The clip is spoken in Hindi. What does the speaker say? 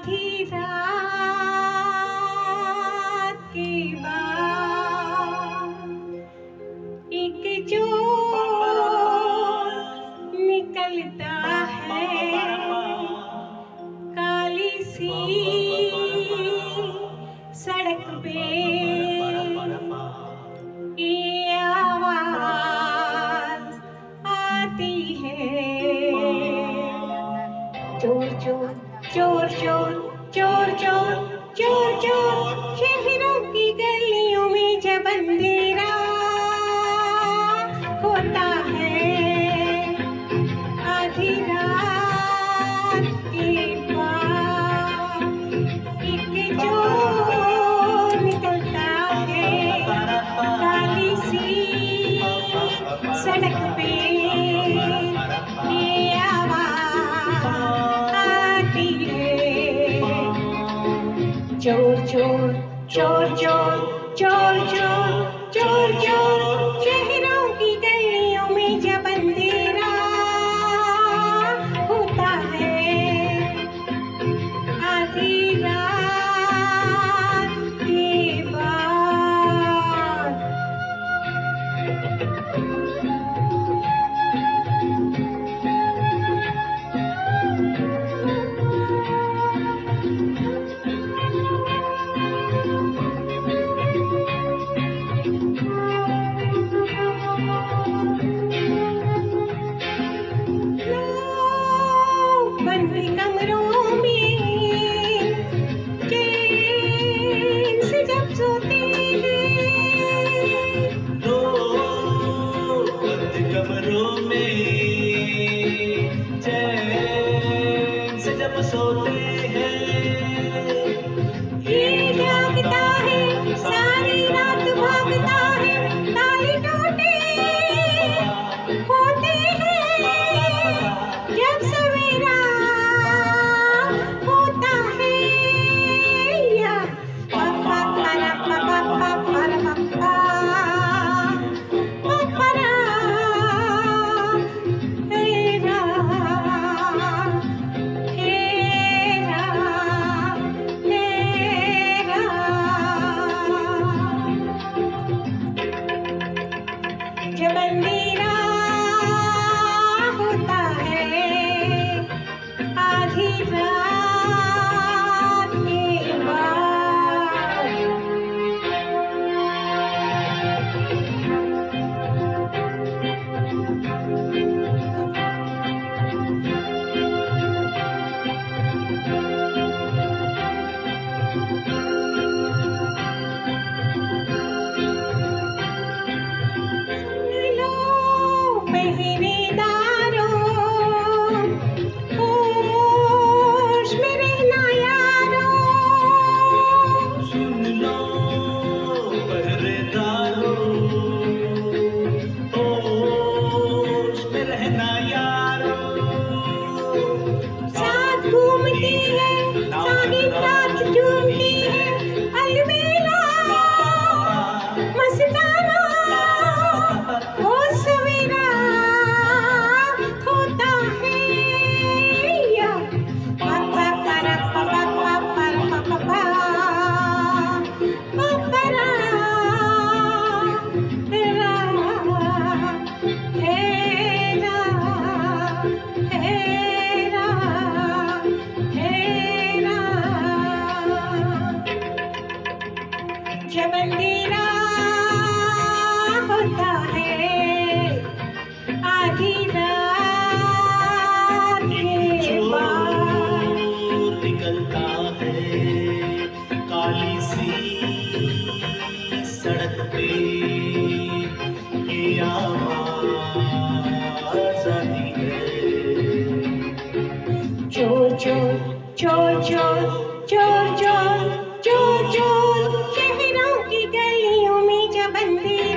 आधी रात के बाद एक चोर निकलता है, काली सी सड़क पे ये आवाज आती है, चोर चोर चोर चोर चोर चोर चोर चोर। शहरों की गलियों में जब अंधेरा होता है, आधी रात के बाद एक चोर निकलता है, काली सी सड़क पे ये आवाज आती है, चोर चोर चोर चोर चोर चोर चोर चोर। शहरों की गलियों में जब अंधेरा होता है, आधी रात के बाद। बंद कमरों में चैन से जब सोते हैं, बंद कमरों में चैन से जब सोते हैं, ये जागता है सारी रात भागता है, ताले टूटे होते हैं जब सवेरा होता है, या पापा पारा पापा पारा पापा पापा हेरा हेरा हेरा। जब अंधेरा होता है, आधी रात के बाद। लो पहरेदारों, होश में रहना यारों, सुन लो पहरेदारों, होश में रहना यारों। साथ घूमती है सारी रात झूमती है, अलबेला मस्ताना वो सवेरा होता है, या पापा पारा पापा पापा पापा पापा हेरा हेरा हेरा हेरा। जब अंधेरा होता है, आधी रात के बाद। चोर निकलता है, काली सी सड़क पे ये आवाज आती है, चोर चोर चोर चोर चोर चोर चोर चोर। शहरों की गलियों में जब अंधेरा